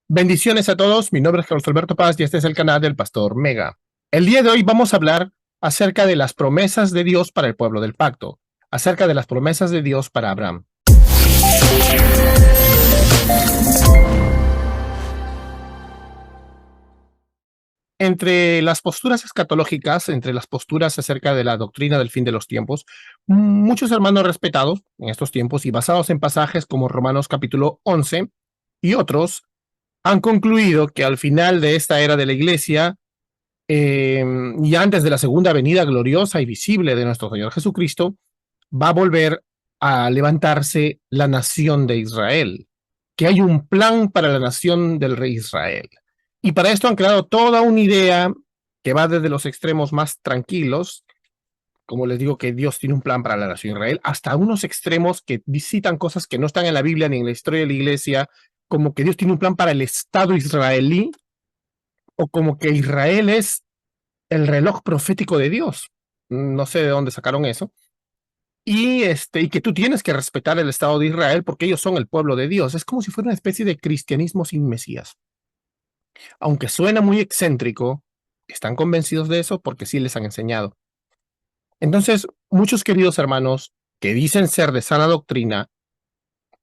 Bendiciones a todos, mi nombre es Carlos Alberto Paz y este es el canal del Pastor Mega. El día de hoy vamos a hablar acerca de las promesas de Dios para el pueblo del pacto, acerca de las promesas de Dios para Abraham. Entre las posturas escatológicas, entre las posturas acerca de la doctrina del fin de los tiempos, muchos hermanos respetados en estos tiempos y basados en pasajes como Romanos capítulo 11 y otros, han concluido que al final de esta era de la iglesia, y antes de la segunda venida gloriosa y visible de nuestro Señor Jesucristo, va a volver a levantarse la nación de Israel, que hay un plan para la nación del rey Israel. Y para esto han creado toda una idea que va desde los extremos más tranquilos, como les digo que Dios tiene un plan para la nación de Israel, hasta unos extremos que visitan cosas que no están en la Biblia ni en la historia de la iglesia, como que Dios tiene un plan para el Estado israelí, o como que Israel es el reloj profético de Dios. No sé de dónde sacaron eso. Y que tú tienes que respetar el Estado de Israel porque ellos son el pueblo de Dios. Es como si fuera una especie de cristianismo sin Mesías. Aunque suena muy excéntrico, están convencidos de eso porque sí les han enseñado. Entonces, muchos queridos hermanos que dicen ser de sana doctrina,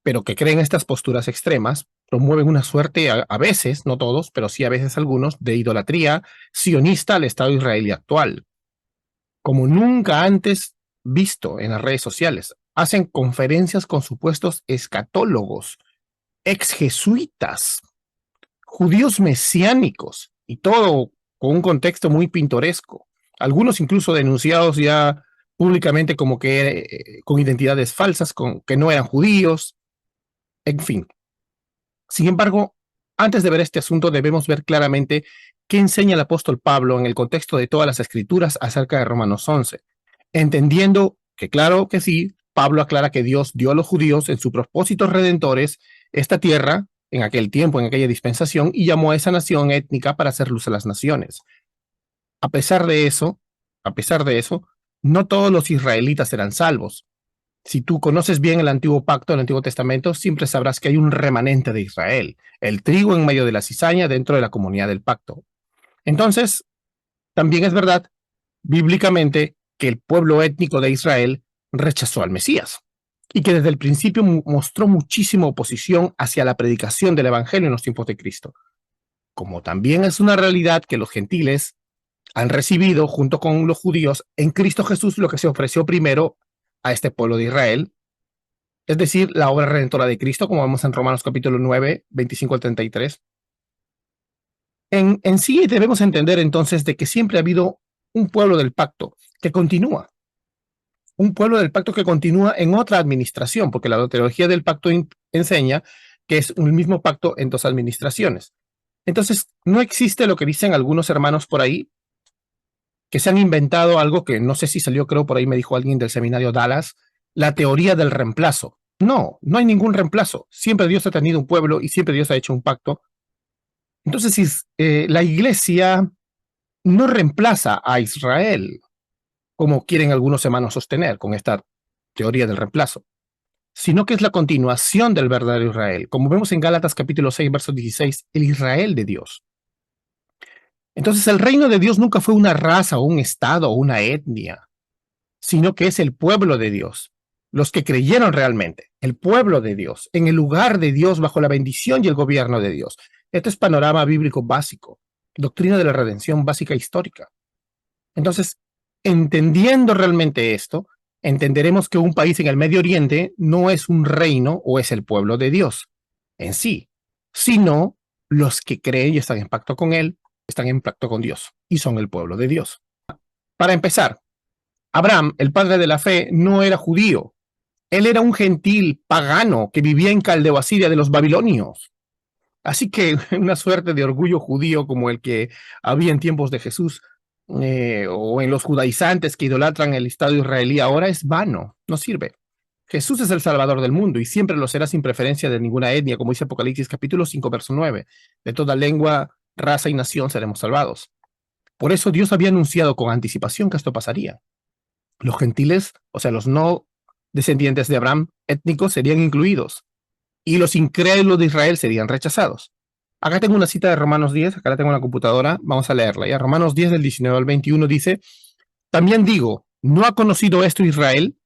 pero que creen estas posturas extremas, promueven una suerte, a veces, no todos, pero sí a veces algunos, de idolatría sionista al Estado israelí actual, como nunca antes visto en las redes sociales. Hacen conferencias con supuestos escatólogos, exjesuitas, judíos mesiánicos, y todo con un contexto muy pintoresco. Algunos incluso denunciados ya públicamente como que con identidades falsas, que no eran judíos, en fin. Sin embargo, antes de ver este asunto debemos ver claramente qué enseña el apóstol Pablo en el contexto de todas las escrituras acerca de Romanos 11, entendiendo que claro que sí, Pablo aclara que Dios dio a los judíos en sus propósitos redentores esta tierra en aquel tiempo, en aquella dispensación, y llamó a esa nación étnica para hacer luz a las naciones. A pesar de eso, a pesar de eso, no todos los israelitas serán salvos. Si tú conoces bien el antiguo pacto, el Antiguo Testamento, siempre sabrás que hay un remanente de Israel, el trigo en medio de la cizaña dentro de la comunidad del pacto. Entonces, también es verdad, bíblicamente, que el pueblo étnico de Israel rechazó al Mesías y que desde el principio mostró muchísima oposición hacia la predicación del Evangelio en los tiempos de Cristo. Como también es una realidad que los gentiles han recibido junto con los judíos en Cristo Jesús lo que se ofreció primero a este pueblo de Israel, es decir, la obra redentora de Cristo, como vemos en Romanos capítulo 9, 25 al 33. En sí debemos entender entonces de que siempre ha habido un pueblo del pacto que continúa, un pueblo del pacto que continúa en otra administración, porque la teología del pacto enseña que es un mismo pacto en dos administraciones. Entonces, no existe lo que dicen algunos hermanos por ahí, que se han inventado algo que no sé si salió, creo por ahí me dijo alguien del seminario Dallas, la teoría del reemplazo. No, no hay ningún reemplazo. Siempre Dios ha tenido un pueblo y siempre Dios ha hecho un pacto. Entonces, si la iglesia no reemplaza a Israel, como quieren algunos hermanos sostener con esta teoría del reemplazo, sino que es la continuación del verdadero Israel. Como vemos en Gálatas capítulo 6, verso 16, el Israel de Dios. Entonces, el reino de Dios nunca fue una raza o un estado o una etnia, sino que es el pueblo de Dios, los que creyeron realmente, el pueblo de Dios, en el lugar de Dios, bajo la bendición y el gobierno de Dios. Esto es panorama bíblico básico, doctrina de la redención básica histórica. Entonces, entendiendo realmente esto, entenderemos que un país en el Medio Oriente no es un reino o es el pueblo de Dios en sí, sino los que creen y están en pacto con Él, están en pacto con Dios y son el pueblo de Dios. Para empezar, Abraham, el padre de la fe, no era judío. Él era un gentil pagano que vivía en Caldeo Asiria de los babilonios. Así que una suerte de orgullo judío como el que había en tiempos de Jesús, o en los judaizantes que idolatran el Estado israelí ahora, es vano, no sirve. Jesús es el Salvador del mundo y siempre lo será sin preferencia de ninguna etnia, como dice Apocalipsis capítulo 5, verso 9. De toda lengua, raza y nación seremos salvados. Por eso Dios había anunciado con anticipación que esto pasaría. Los gentiles, o sea, los no descendientes de Abraham étnicos, serían incluidos y los incrédulos de Israel serían rechazados. Acá tengo una cita de Romanos 10, acá la tengo en la computadora, vamos a leerla. Ya, Romanos 10 del 19 al 21 dice, también digo, ¿no ha conocido esto Israel?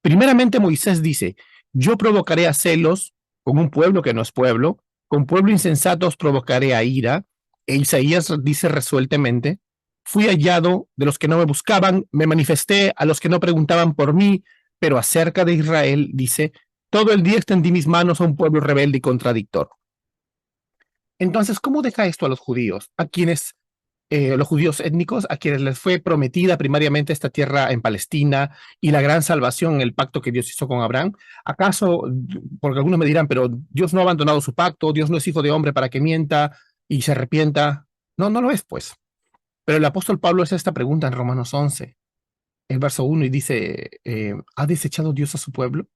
Primeramente Moisés dice, yo provocaré a celos con un pueblo que no es pueblo, con pueblo insensato os provocaré a ira. E Isaías dice resueltamente, fui hallado de los que no me buscaban, me manifesté a los que no preguntaban por mí, pero acerca de Israel dice, todo el día extendí mis manos a un pueblo rebelde y contradictor. Entonces, ¿cómo deja esto a los judíos? A quienes los judíos étnicos, a quienes les fue prometida primariamente esta tierra en Palestina y la gran salvación, el pacto que Dios hizo con Abraham. ¿Acaso, porque algunos me dirán, pero Dios no ha abandonado su pacto, Dios no es hijo de hombre para que mienta y se arrepienta? No, no lo es, pues. Pero el apóstol Pablo hace esta pregunta en Romanos 11, el verso 1, y dice, ¿ha desechado Dios a su pueblo?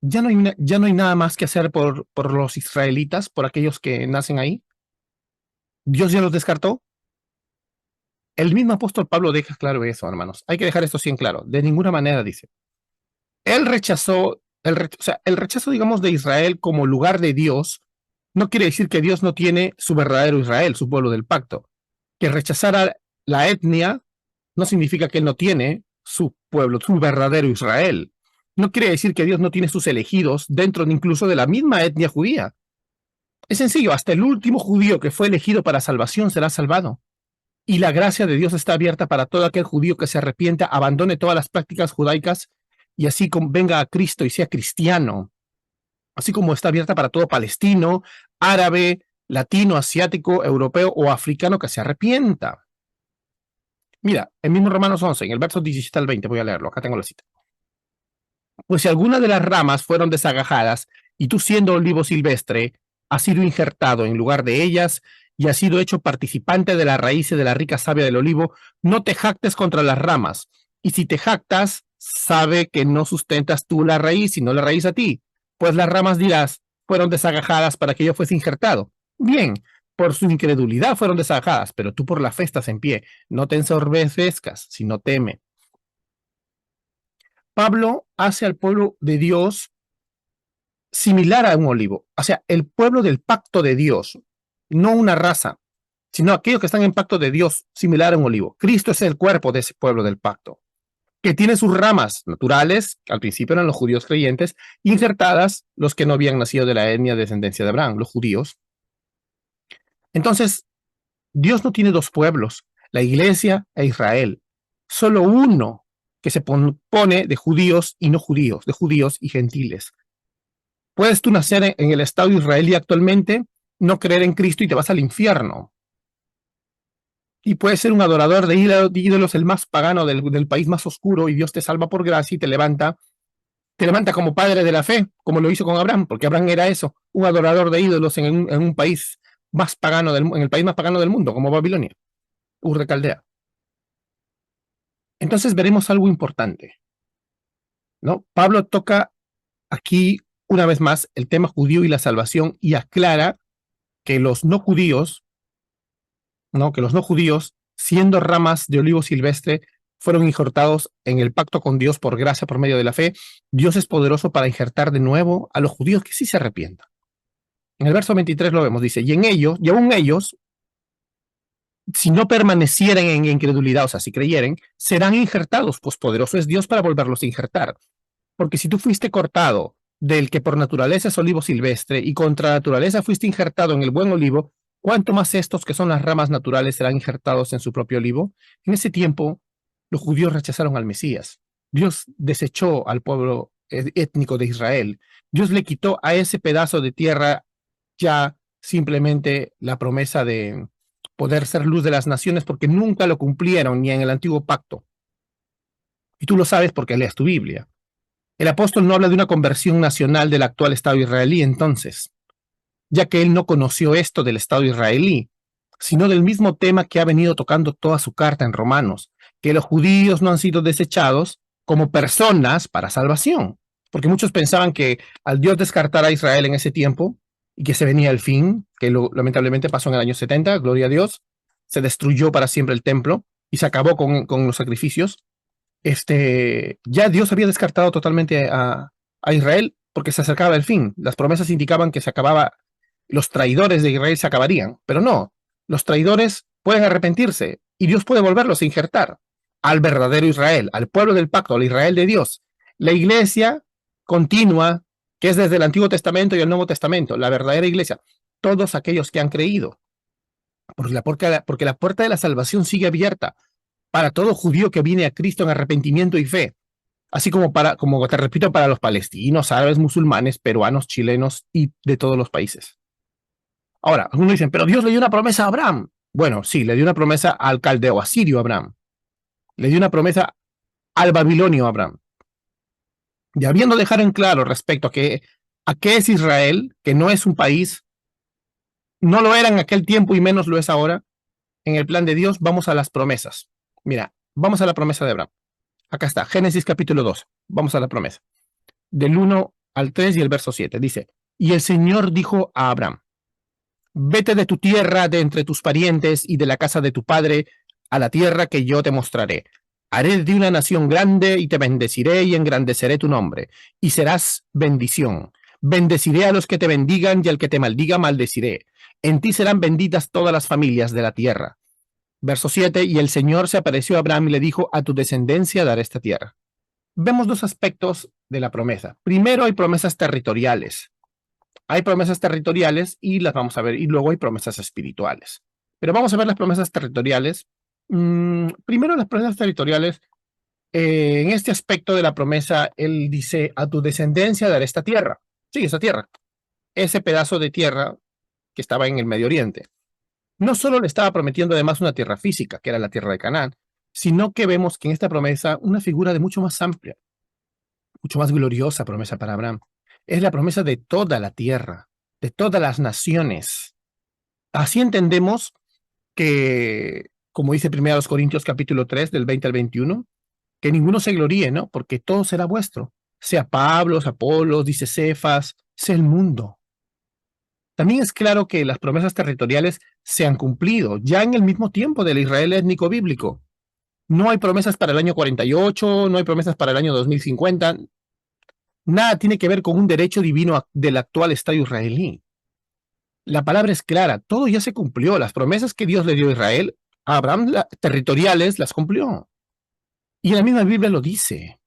Ya no hay nada más que hacer por los israelitas, por aquellos que nacen ahí. Dios ya los descartó. El mismo apóstol Pablo deja claro eso, hermanos. Hay que dejar esto bien claro. De ninguna manera dice. Él rechazó, o sea, el rechazo, digamos, de Israel como lugar de Dios no quiere decir que Dios no tiene su verdadero Israel, su pueblo del pacto. Que rechazara la etnia no significa que él no tiene su pueblo, su verdadero Israel. No quiere decir que Dios no tiene sus elegidos dentro incluso de la misma etnia judía. Es sencillo, hasta el último judío que fue elegido para salvación será salvado. Y la gracia de Dios está abierta para todo aquel judío que se arrepienta, abandone todas las prácticas judaicas y así venga a Cristo y sea cristiano. Así como está abierta para todo palestino, árabe, latino, asiático, europeo o africano que se arrepienta. Mira, en mismo Romanos 11, en el verso 17 al 20, voy a leerlo, acá tengo la cita. Pues si algunas de las ramas fueron desagajadas y tú siendo olivo silvestre, has sido injertado en lugar de ellas y has sido hecho participante de la raíz y de la rica savia del olivo, no te jactes contra las ramas. Y si te jactas, sabe que no sustentas tú la raíz, sino la raíz a ti. Pues las ramas dirás, fueron desagajadas para que yo fuese injertado. Bien, por su incredulidad fueron desagajadas, pero tú por la fe estás en pie. No te ensorbezcas, sino teme. Pablo hace al pueblo de Dios similar a un olivo. O sea, el pueblo del pacto de Dios, no una raza, sino aquellos que están en pacto de Dios, similar a un olivo. Cristo es el cuerpo de ese pueblo del pacto, que tiene sus ramas naturales, que al principio eran los judíos creyentes, insertadas los que no habían nacido de la etnia de descendencia de Abraham, los judíos. Entonces, Dios no tiene dos pueblos, la iglesia e Israel, solo uno que se pone de judíos y no judíos, de judíos y gentiles. Puedes tú nacer en el Estado israelí actualmente, no creer en Cristo y te vas al infierno. Y puedes ser un adorador de ídolos, el más pagano del país más oscuro, y Dios te salva por gracia y te levanta como padre de la fe, como lo hizo con Abraham, porque Abraham era eso, un adorador de ídolos en un país más pagano, en el país más pagano del mundo, como Babilonia, Ur de Caldea. Entonces veremos algo importante, ¿no? Pablo toca aquí una vez más el tema judío y la salvación y aclara que los no judíos, ¿no? Que los no judíos, siendo ramas de olivo silvestre, fueron injertados en el pacto con Dios por gracia, por medio de la fe. Dios es poderoso para injertar de nuevo a los judíos que sí se arrepientan. En el verso 23 lo vemos, dice, y en ellos, y aún ellos, si no permanecieren en incredulidad, o sea, si creyeren, serán injertados, pues poderoso es Dios para volverlos a injertar. Porque si tú fuiste cortado del que por naturaleza es olivo silvestre y contra naturaleza fuiste injertado en el buen olivo, ¿cuánto más estos que son las ramas naturales serán injertados en su propio olivo? En ese tiempo, los judíos rechazaron al Mesías. Dios desechó al pueblo étnico de Israel. Dios le quitó a ese pedazo de tierra ya simplemente la promesa de poder ser luz de las naciones porque nunca lo cumplieron ni en el antiguo pacto. Y tú lo sabes porque lees tu Biblia. El apóstol no habla de una conversión nacional del actual Estado israelí entonces, ya que él no conoció esto del Estado israelí, sino del mismo tema que ha venido tocando toda su carta en Romanos, que los judíos no han sido desechados como personas para salvación, porque muchos pensaban que al Dios descartar a Israel en ese tiempo y que se venía el fin, que lamentablemente pasó en el año 70, gloria a Dios, se destruyó para siempre el templo y se acabó con los sacrificios. Ya Dios había descartado totalmente a Israel porque se acercaba el fin. Las promesas indicaban que se acababa los traidores de Israel se acabarían, pero no, los traidores pueden arrepentirse y Dios puede volverlos a injertar al verdadero Israel, al pueblo del pacto, al Israel de Dios. La iglesia continua, que es desde el Antiguo Testamento y el Nuevo Testamento, la verdadera iglesia, todos aquellos que han creído, porque la puerta de la salvación sigue abierta para todo judío que viene a Cristo en arrepentimiento y fe, así como te repito, para los palestinos, árabes, musulmanes, peruanos, chilenos y de todos los países. Ahora, algunos dicen, pero Dios le dio una promesa a Abraham. Bueno, sí, le dio una promesa al caldeo asirio a Abraham. Le dio una promesa al babilonio a Abraham. Y habiendo dejado en claro respecto a qué es Israel, que no es un país, no lo era en aquel tiempo y menos lo es ahora, en el plan de Dios, vamos a las promesas. Mira, vamos a la promesa de Abraham. Acá está, Génesis capítulo 2. Vamos a la promesa. Del 1 al 3 y el verso 7. Dice, y el Señor dijo a Abraham, vete de tu tierra, de entre tus parientes y de la casa de tu padre, a la tierra que yo te mostraré. Haré de una nación grande y te bendeciré y engrandeceré tu nombre, y serás bendición. Bendeciré a los que te bendigan y al que te maldiga maldeciré. En ti serán benditas todas las familias de la tierra. Verso 7, y el Señor se apareció a Abraham y le dijo, a tu descendencia daré esta tierra. Vemos dos aspectos de la promesa. Primero, hay promesas territoriales. Hay promesas territoriales y las vamos a ver, y luego hay promesas espirituales. Pero vamos a ver las promesas territoriales. Primero, las promesas territoriales. En este aspecto de la promesa, él dice, a tu descendencia daré esta tierra. Sí, esa tierra. Ese pedazo de tierra que estaba en el Medio Oriente. No solo le estaba prometiendo además una tierra física, que era la tierra de Canaán, sino que vemos que en esta promesa una figura de mucho más amplia, mucho más gloriosa promesa para Abraham. Es la promesa de toda la tierra, de todas las naciones. Así entendemos que, como dice 1 Corintios capítulo 3, del 20 al 21, que ninguno se gloríe, ¿no? Porque todo será vuestro. Sea Pablo, Apolos, dice Cefas, sea el mundo. También es claro que las promesas territoriales se han cumplido ya en el mismo tiempo del Israel étnico bíblico. No hay promesas para el año 48, no hay promesas para el año 2050. Nada tiene que ver con un derecho divino del actual Estado israelí. La palabra es clara, todo ya se cumplió. Las promesas que Dios le dio a Israel, a Abraham, territoriales, las cumplió. Y la misma Biblia lo dice.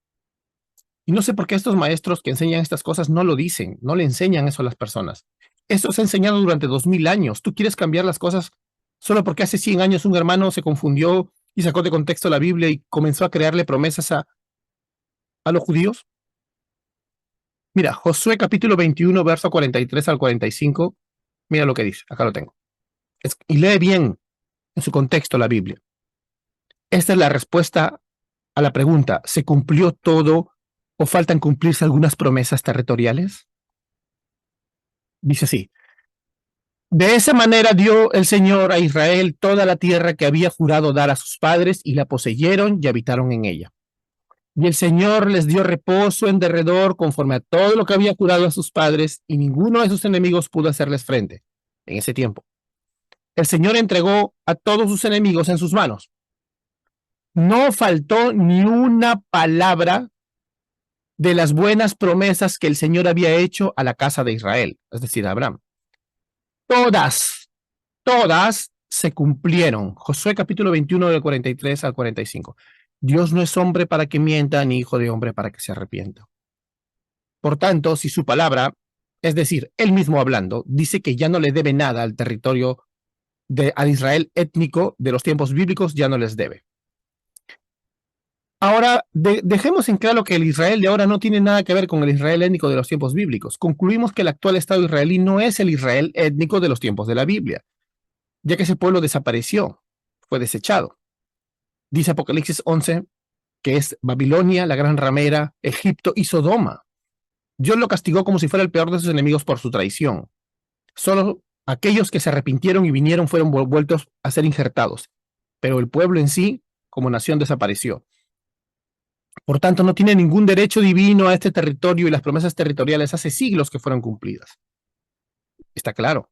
Y no sé por qué estos maestros que enseñan estas cosas no lo dicen, no le enseñan eso a las personas. Eso se ha enseñado durante 2000 años. ¿Tú quieres cambiar las cosas solo porque hace 100 años un hermano se confundió y sacó de contexto la Biblia y comenzó a crearle promesas a los judíos? Mira, Josué capítulo 21, verso 43 al 45. Mira lo que dice, acá lo tengo. Y lee bien en su contexto la Biblia. Esta es la respuesta a la pregunta, ¿se cumplió todo o faltan cumplirse algunas promesas territoriales? Dice así, de esa manera dio el Señor a Israel toda la tierra que había jurado dar a sus padres y la poseyeron y habitaron en ella. Y el Señor les dio reposo en derredor conforme a todo lo que había jurado a sus padres y ninguno de sus enemigos pudo hacerles frente en ese tiempo. El Señor entregó a todos sus enemigos en sus manos. No faltó ni una palabra de las buenas promesas que el Señor había hecho a la casa de Israel, es decir, a Abraham. Todas se cumplieron. Josué capítulo 21 del 43 al 45. Dios no es hombre para que mienta, ni hijo de hombre para que se arrepienta. Por tanto, si su palabra, es decir, él mismo hablando, dice que ya no le debe nada al territorio al Israel étnico de los tiempos bíblicos, ya no les debe. Ahora, dejemos en claro que el Israel de ahora no tiene nada que ver con el Israel étnico de los tiempos bíblicos. Concluimos que el actual Estado israelí no es el Israel étnico de los tiempos de la Biblia, ya que ese pueblo desapareció, fue desechado. Dice Apocalipsis 11 que es Babilonia, la gran ramera, Egipto y Sodoma. Dios lo castigó como si fuera el peor de sus enemigos por su traición. Solo aquellos que se arrepintieron y vinieron fueron vueltos a ser injertados, pero el pueblo en sí, como nación, desapareció. Por tanto, no tiene ningún derecho divino a este territorio y las promesas territoriales hace siglos que fueron cumplidas. Está claro.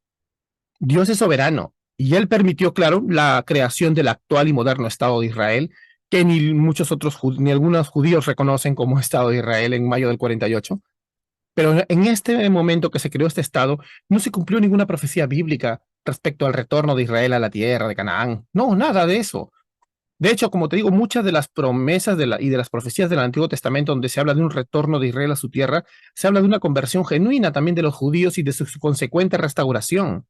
Dios es soberano y él permitió, claro, la creación del actual y moderno Estado de Israel, que ni muchos otros, ni algunos judíos reconocen como Estado de Israel en mayo del 48. Pero en este momento que se creó este Estado, no se cumplió ninguna profecía bíblica respecto al retorno de Israel a la tierra de Canaán. No, nada de eso. De hecho, como te digo, muchas de las promesas y de las profecías del Antiguo Testamento, donde se habla de un retorno de Israel a su tierra, se habla de una conversión genuina también de los judíos y de su consecuente restauración.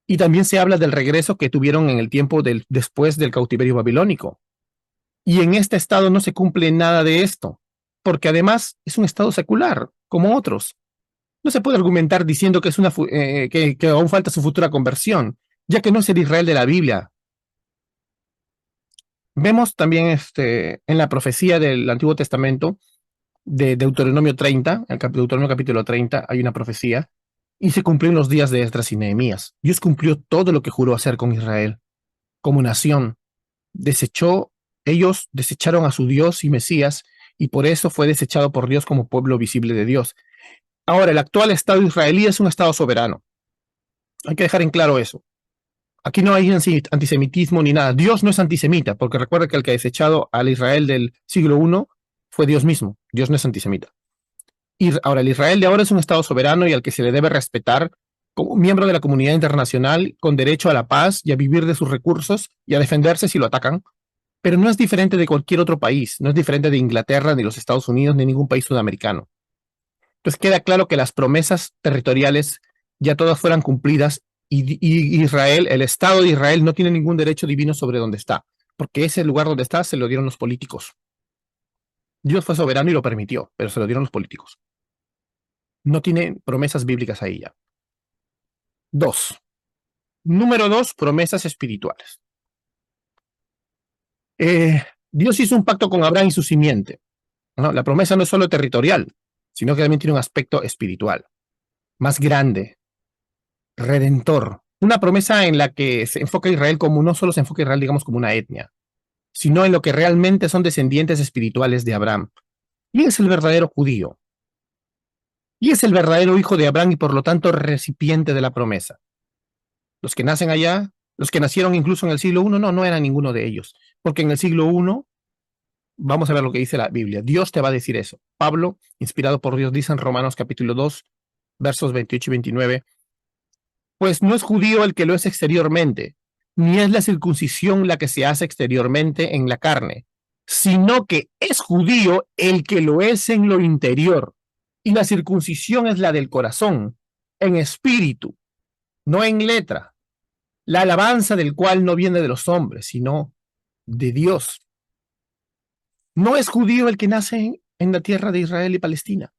Y también se habla del regreso que tuvieron en el tiempo después del cautiverio babilónico. Y en este estado no se cumple nada de esto, porque además es un estado secular, como otros. No se puede argumentar diciendo que, que aún falta su futura conversión, ya que no es el Israel de la Biblia. Vemos también en la profecía del Antiguo Testamento, de Deuteronomio 30, en Deuteronomio capítulo 30, hay una profecía, y se cumplió en los días de Esdras y Nehemías. Dios cumplió todo lo que juró hacer con Israel, como nación. Ellos desecharon a su Dios y Mesías, y por eso fue desechado por Dios como pueblo visible de Dios. Ahora, el actual Estado israelí es un Estado soberano. Hay que dejar en claro eso. Aquí no hay antisemitismo ni nada. Dios no es antisemita, porque recuerda que el que ha desechado al Israel del siglo I fue Dios mismo. Dios no es antisemita. Y ahora, el Israel de ahora es un Estado soberano y al que se le debe respetar como miembro de la comunidad internacional, con derecho a la paz y a vivir de sus recursos y a defenderse si lo atacan. Pero no es diferente de cualquier otro país. No es diferente de Inglaterra, ni los Estados Unidos, ni ningún país sudamericano. Entonces queda claro que las promesas territoriales ya todas fueran cumplidas y Israel, el Estado de Israel, no tiene ningún derecho divino sobre donde está, porque ese lugar donde está se lo dieron los políticos. Dios fue soberano y lo permitió, pero se lo dieron los políticos. No tiene promesas bíblicas ahí ya. Dos. Número dos, promesas espirituales. Dios hizo un pacto con Abraham y su simiente, ¿no? La promesa no es solo territorial, sino que también tiene un aspecto espiritual, más grande, redentor. Una promesa en la que se enfoca a Israel como no solo se enfoca a Israel, digamos, como una etnia, sino en lo que realmente son descendientes espirituales de Abraham. Y es el verdadero judío. Y es el verdadero hijo de Abraham y por lo tanto recipiente de la promesa. Los que nacen allá, los que nacieron incluso en el siglo I, no eran ninguno de ellos. Porque en el siglo I, vamos a ver lo que dice la Biblia. Dios te va a decir eso. Pablo, inspirado por Dios, dice en Romanos capítulo 2, versos 28 y 29, pues no es judío el que lo es exteriormente, ni es la circuncisión la que se hace exteriormente en la carne, sino que es judío el que lo es en lo interior. Y la circuncisión es la del corazón, en espíritu, no en letra, la alabanza del cual no viene de los hombres, sino de Dios. No es judío el que nace en la tierra de Israel y Palestina,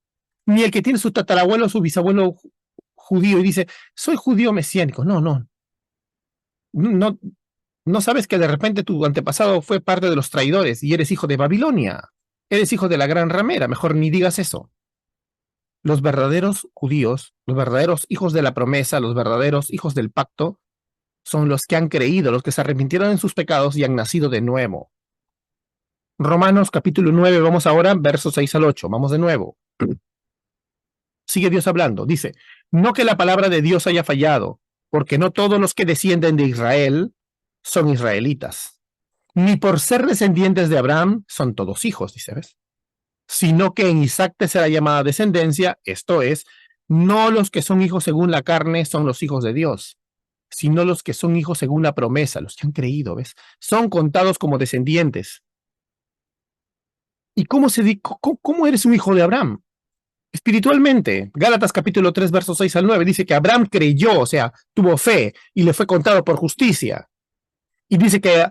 ni el que tiene su tatarabuelo o su bisabuelo judío y dice, soy judío mesiánico. No, no, no, no sabes que de repente tu antepasado fue parte de los traidores y eres hijo de Babilonia. Eres hijo de la gran ramera. Mejor ni digas eso. Los verdaderos judíos, los verdaderos hijos de la promesa, los verdaderos hijos del pacto, son los que han creído, los que se arrepintieron en sus pecados y han nacido de nuevo. Romanos capítulo 9, vamos ahora, versos 6 al 8. Vamos de nuevo. Sigue Dios hablando. Dice, no que la palabra de Dios haya fallado, porque no todos los que descienden de Israel son israelitas. Ni por ser descendientes de Abraham son todos hijos, dice, ¿ves? Sino que en Isaac te será llamada descendencia, esto es, no los que son hijos según la carne son los hijos de Dios, sino los que son hijos según la promesa, los que han creído, ¿ves? Son contados como descendientes. ¿Y cómo eres un hijo de Abraham? Espiritualmente, Gálatas capítulo 3, versos 6 al 9, dice que Abraham creyó, o sea, tuvo fe y le fue contado por justicia. Y dice que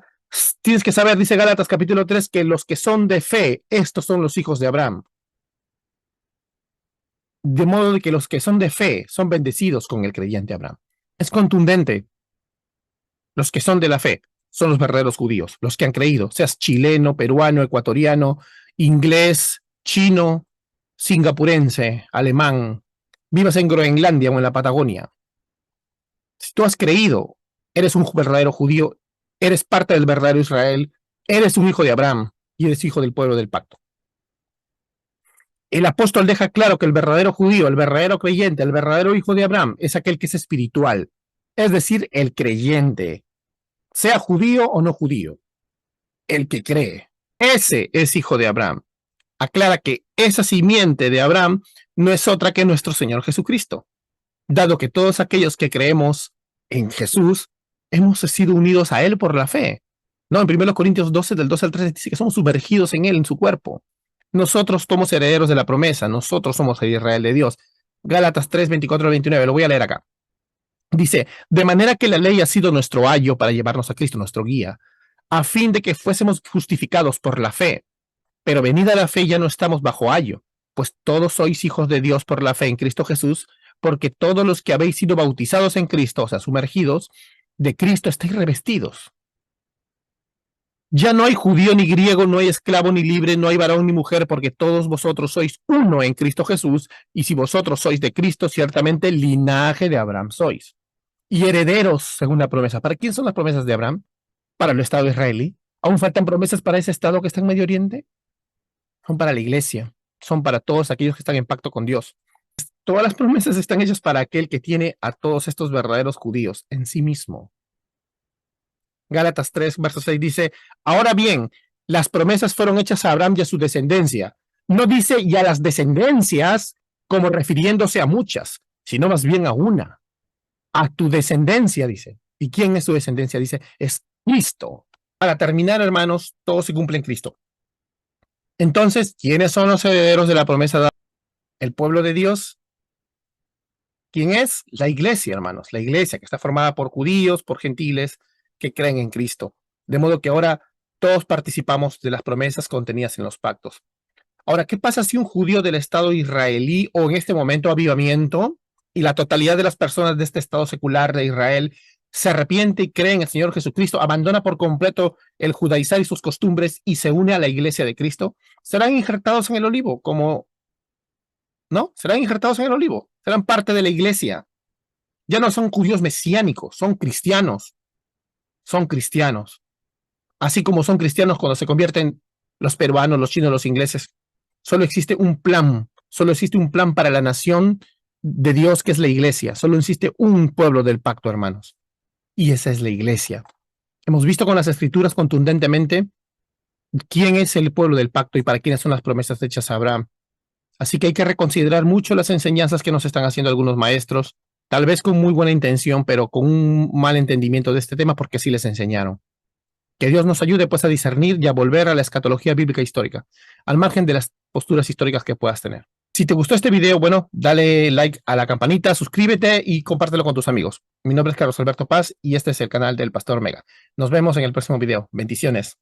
tienes que saber, dice Gálatas capítulo 3, que los que son de fe, estos son los hijos de Abraham. De modo de que los que son de fe son bendecidos con el creyente Abraham. Es contundente. Los que son de la fe son los verdaderos judíos, los que han creído, seas chileno, peruano, ecuatoriano, inglés, chino, singapurense, alemán, vivas en Groenlandia o en la Patagonia. Si tú has creído, eres un verdadero judío, eres parte del verdadero Israel, eres un hijo de Abraham y eres hijo del pueblo del pacto. El apóstol deja claro que el verdadero judío, el verdadero creyente, el verdadero hijo de Abraham es aquel que es espiritual, es decir, el creyente, sea judío o no judío, el que cree. Ese es hijo de Abraham. aclara que esa simiente de Abraham no es otra que nuestro Señor Jesucristo, dado que todos aquellos que creemos en Jesús hemos sido unidos a Él por la fe. No, en 1 Corintios 12, del 12 al 13, dice que somos sumergidos en Él, en su cuerpo. Nosotros somos herederos de la promesa, nosotros somos el Israel de Dios. Gálatas 3, 24 al 29, lo voy a leer acá. Dice, de manera que la ley ha sido nuestro ayo para llevarnos a Cristo, nuestro guía, a fin de que fuésemos justificados por la fe. Pero venida la fe ya no estamos bajo ayo, pues todos sois hijos de Dios por la fe en Cristo Jesús, porque todos los que habéis sido bautizados en Cristo, o sea, sumergidos, de Cristo estáis revestidos. Ya no hay judío ni griego, no hay esclavo ni libre, no hay varón ni mujer, porque todos vosotros sois uno en Cristo Jesús, y si vosotros sois de Cristo, ciertamente linaje de Abraham sois. Y herederos según la promesa. ¿Para quién son las promesas de Abraham? Para el Estado israelí. ¿Aún faltan promesas para ese Estado que está en Medio Oriente? Son para la iglesia, son para todos aquellos que están en pacto con Dios. Todas las promesas están hechas para aquel que tiene a todos estos verdaderos judíos en sí mismo. Gálatas 3, verso 6 dice, ahora bien, las promesas fueron hechas a Abraham y a su descendencia. No dice y a las descendencias como refiriéndose a muchas, sino más bien a una. A tu descendencia, dice. ¿Y quién es tu descendencia? Dice, es Cristo. Para terminar, hermanos, todo se cumple en Cristo. Entonces, ¿quiénes son los herederos de la promesa de el pueblo de Dios? ¿Quién es? La iglesia, hermanos. La iglesia que está formada por judíos, por gentiles que creen en Cristo. De modo que ahora todos participamos de las promesas contenidas en los pactos. Ahora, ¿qué pasa si un judío del Estado israelí o en este momento avivamiento y la totalidad de las personas de este Estado secular de Israel se arrepiente y cree en el Señor Jesucristo, abandona por completo el judaizar y sus costumbres y se une a la iglesia de Cristo? Serán injertados en el olivo, ¿no? Serán injertados en el olivo, serán parte de la iglesia. Ya no son judíos mesiánicos, son cristianos. Son cristianos. Así como son cristianos cuando se convierten los peruanos, los chinos, los ingleses. Solo existe un plan para la nación de Dios que es la iglesia. Solo existe un pueblo del pacto, hermanos. Y esa es la iglesia. Hemos visto con las escrituras contundentemente quién es el pueblo del pacto y para quiénes son las promesas hechas a Abraham. Así que hay que reconsiderar mucho las enseñanzas que nos están haciendo algunos maestros, tal vez con muy buena intención, pero con un mal entendimiento de este tema porque sí les enseñaron. Que Dios nos ayude pues a discernir y a volver a la escatología bíblica histórica, al margen de las posturas históricas que puedas tener. Si te gustó este video, bueno, dale like a la campanita, suscríbete y compártelo con tus amigos. Mi nombre es Carlos Alberto Paz y este es el canal del Pastor Mega. Nos vemos en el próximo video. Bendiciones.